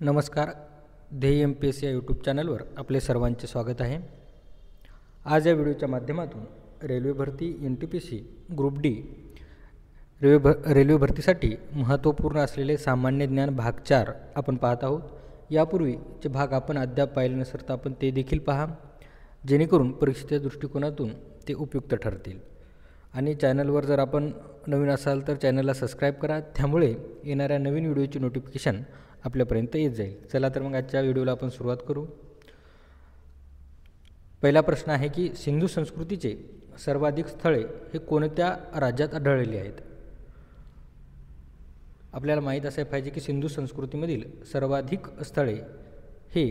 नमस्कार. ध्येय MPSC या यूट्यूब चॅनलवर आपले सर्वांचे स्वागत आहे. आज या व्हिडिओच्या माध्यमातून रेल्वे भरती NTPC ग्रुप डी रेल्वे भरतीसाठी महत्त्वपूर्ण असलेले सामान्य ज्ञान भाग 4 आपण पाहत आहोत. यापूर्वीचे भाग आपण अद्याप पाहिले नसेल तर आपण ते देखील पहा, जेणेकरून परीक्षेच्या दृष्टिकोनातून ते उपयुक्त ठरतील. आणि चॅनलवर जर आपण नवीन असाल तर चॅनलला सबस्क्राईब करा, त्यामुळे येणाऱ्या नवीन व्हिडिओची नोटिफिकेशन आपल्यापर्यंत येत जाईल. चला तर मग आजच्या व्हिडिओला आपण सुरुवात करू. पहिला प्रश्न आहे की सिंधू संस्कृतीचे सर्वाधिक स्थळे हे कोणत्या राज्यात आढळलेली आहेत? आपल्याला माहीत असायला पाहिजे की सिंधू संस्कृतीमधील सर्वाधिक स्थळे हे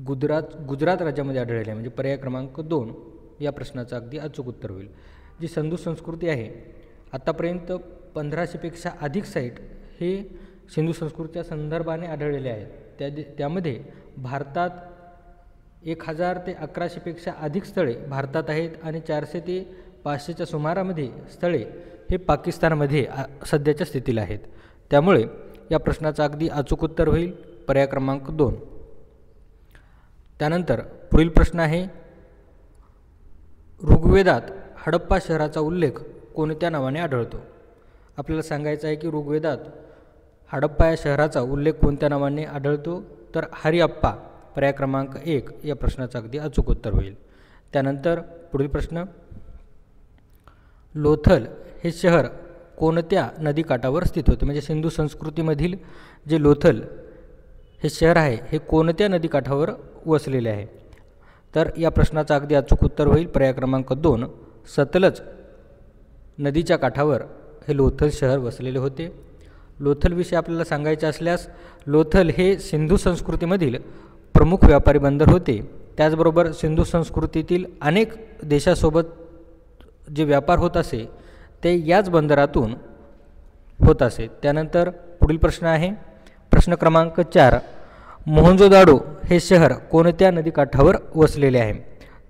गुजरात राज्यामध्ये आढळलेले आहे. म्हणजे पर्याय क्रमांक 2 या प्रश्नाचं अगदी अचूक उत्तर होईल. जी सिंधू संस्कृती आहे, आत्तापर्यंत 1500पेक्षा अधिक साईट हे सिंधू संस्कृतीच्या संदर्भाने आढळलेले आहेत. त्यामध्ये भारतात 1000 ते 1100पेक्षा अधिक स्थळे भारतात आहेत आणि 400 ते 500च्या सुमारामध्ये स्थळे हे पाकिस्तानमध्ये सध्याच्या स्थितीला आहेत. त्यामुळे या प्रश्नाचं अगदी अचूक उत्तर होईल पर्याय क्रमांक 2. त्यानंतर पुढील प्रश्न आहे, ऋग्वेदात हडप्पा शहराचा उल्लेख कोणत्या नावाने आढळतो? आपल्याला सांगायचं आहे की ऋग्वेदात हडप्पा या शहराचा उल्लेख कोणत्या नावाने आढळतो? तर हरिअप्पा पर्याय क्रमांक 1 या प्रश्नाचं अगदी अचूक उत्तर होईल. त्यानंतर पुढील प्रश्न, लोथल हे शहर कोणत्या नदीकाठावर स्थित होते? म्हणजे सिंधू संस्कृतीमधील जे लोथल हे शहर आहे हे कोणत्या नदीकाठावर वसलेले आहे? तर या प्रश्नाचं अगदी अचूक उत्तर होईल पर्याय क्रमांक 2 सतलज नदीच्या काठावर हे लोथल शहर वसलेले होते. लोथलविषयी आपल्याला सांगायचे असल्यास, लोथल हे सिंधू संस्कृतीमधील प्रमुख व्यापारी बंदर होते. त्याचबरोबर सिंधू संस्कृतीतील अनेक देशासोबत जे व्यापार होत असे ते याच बंदरातून होत असे. त्यानंतर पुढील प्रश्न आहे, प्रश्न क्रमांक 4, मोहनजोदाडो हे शहर कोणत्या नदीकाठावर वसलेले आहे?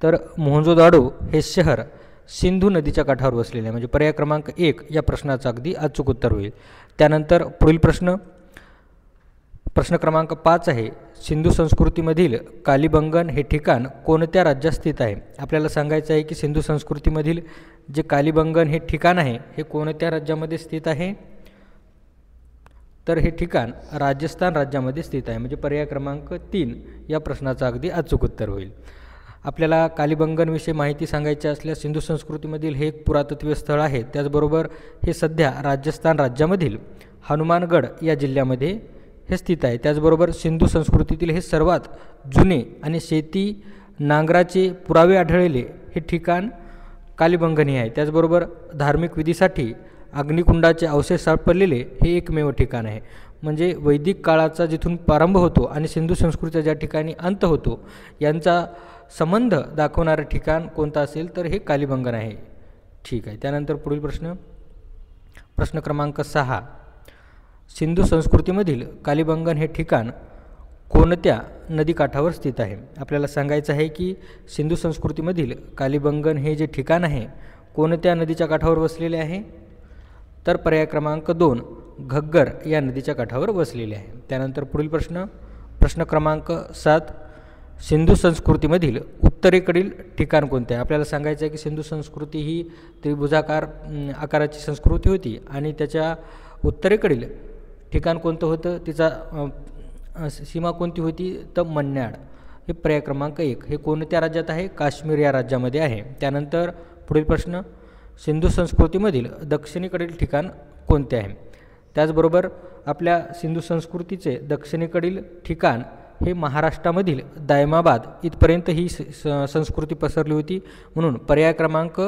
तर मोहनजोदाडो हे शहर सिंधू नदीच्या काठावर वसलेले आहे. म्हणजे पर्याय क्रमांक 1 या प्रश्नाचं अगदी अचूक उत्तर होईल. त्यानंतर पुढील प्रश्न क्रमांक 5 आहे, सिंधू संस्कृतीमधील कालीबंगन हे ठिकाण कोणत्या राज्यात स्थित आहे? आपल्याला सांगायचं आहे की सिंधू संस्कृतीमधील जे कालीबंगन हे ठिकाण आहे हे कोणत्या राज्यामध्ये स्थित आहे? तर हे ठिकाण राजस्थान राज्यामध्ये स्थित आहे. म्हणजे पर्याय क्रमांक 3 या प्रश्नाचं अगदी अचूक उत्तर होईल. आपल्याला कालीबंगनविषयी माहिती सांगायची असल्यास, सिंधू संस्कृतीमधील हे एक पुरातत्वीय स्थळ आहे. त्याचबरोबर हे सध्या राजस्थान राज्यामधील हनुमानगड या जिल्ह्यामध्ये हे स्थित आहे. त्याचबरोबर सिंधू संस्कृतीतील हे सर्वात जुने आणि शेती नांगराचे पुरावे आढळलेले हे ठिकाण कालीबंगनी आहे. त्याचबरोबर धार्मिक विधीसाठी अग्निकुंडाचे अवशेष सापडलेले हे एकमेव ठिकाण आहे. म्हणजे वैदिक काळाचा जिथून प्रारंभ होतो आणि सिंधू संस्कृतीचा ज्या ठिकाणी अंत होतो यांचा संबंध दाखवणारे ठिकाण कोणतं असेल तर हे कालीबंगन आहे. ठीक आहे. त्यानंतर पुढील प्रश्न क्रमांक 6, सिंधू संस्कृतीमधील कालीबंगन हे ठिकाण कोणत्या नदीकाठावर स्थित आहे? आपल्याला सांगायचं आहे की सिंधू संस्कृतीमधील कालीबंगन हे जे ठिकाण आहे कोणत्या नदीच्या काठावर वसलेले आहे? तर पर्याय क्रमांक 2 घग्गर या नदीच्या काठावर वसलेले आहे. त्यानंतर पुढील प्रश्न क्रमांक 7, सिंधू संस्कृतीमधील उत्तरेकडील ठिकाण कोणते आहे? आपल्याला सांगायचं आहे की सिंधू संस्कृती ही त्रिभुजाकार आकाराची संस्कृती होती आणि त्याच्या उत्तरेकडील ठिकाण कोणतं होतं? तिचा सीमा कोणती होती? तर मन्याड. हे पर्याय क्रमांक 1 हे कोणत्या राज्यात आहे? काश्मीर या राज्यामध्ये आहे. त्यानंतर पुढील प्रश्न, सिंधू संस्कृतीमधील दक्षिणेकडील ठिकाण कोणते आहे? त्याचबरोबर आपल्या सिंधू संस्कृतीचे दक्षिणेकडील ठिकाण हे महाराष्ट्रामधील दायमाबाद इथपर्यंत ही संस्कृती पसरली होती. म्हणून पर्याय क्रमांक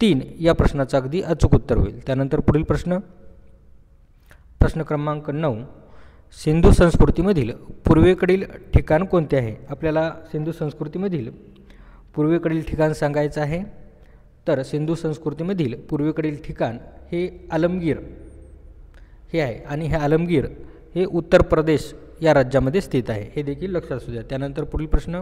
3 या प्रश्नाचं अगदी अचूक उत्तर होईल. त्यानंतर पुढील प्रश्न क्रमांक 9, सिंधू संस्कृतीमधील पूर्वेकडील ठिकाण कोणते आहे? आपल्याला सिंधू संस्कृतीमधील पूर्वेकडील ठिकाण सांगायचं आहे. तर सिंधू संस्कृतीमधील पूर्वेकडील ठिकाण हे आलमगीर हे आहे आणि हे आलमगीर हे उत्तर प्रदेश या राज्यामध्ये स्थित आहे. हे देखील लक्षात असू द्या. त्यानंतर पुढील प्रश्न,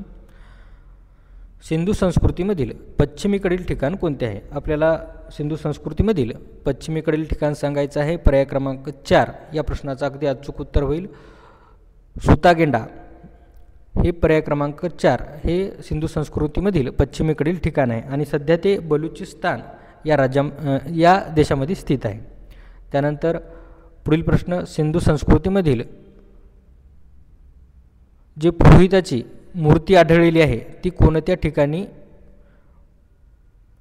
सिंधू संस्कृतीमधील पश्चिमेकडील ठिकाण कोणते आहे? आपल्याला सिंधू संस्कृतीमधील पश्चिमेकडील ठिकाण सांगायचं आहे. पर्याय क्रमांक 4 या प्रश्नाचं अगदी अचूक उत्तर होईल सुतागेंडा हे पर्याय क्रमांक 4 हे सिंधू संस्कृतीमधील पश्चिमेकडील ठिकाण आहे आणि सध्या ते बलुचिस्तान या देशामध्ये स्थित आहे. त्यानंतर पुढील प्रश्न, सिंधू संस्कृतीमधील जे पुरोहिताची मूर्ती आढळलेली आहे ती कोणत्या ठिकाणी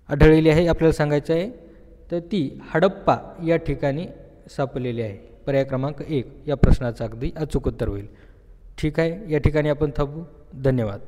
आढळलेली आहे आपल्याला सांगायचं आहे. तर ती हडप्पा या ठिकाणी सापडलेली आहे. पर्याय क्रमांक 1 या प्रश्नाचं अगदी अचूक उत्तर होईल. ठीक आहे, या ठिकाणी आपण थांबू. धन्यवाद.